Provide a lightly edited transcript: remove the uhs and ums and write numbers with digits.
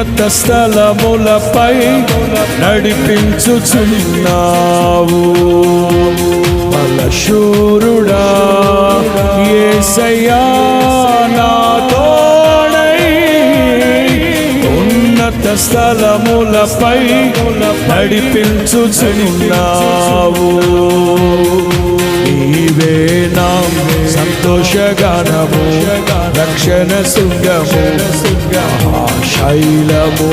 ఉన్నత స్థలములపై నడిపించుచున్నావు. బలశూరుడా యేసయ్యా నా తోడై ఉన్నత స్థలములపై నడిపించుచున్నావు. నీవే నా సంతోషగానము, రక్షణ శృంగము, శైలము.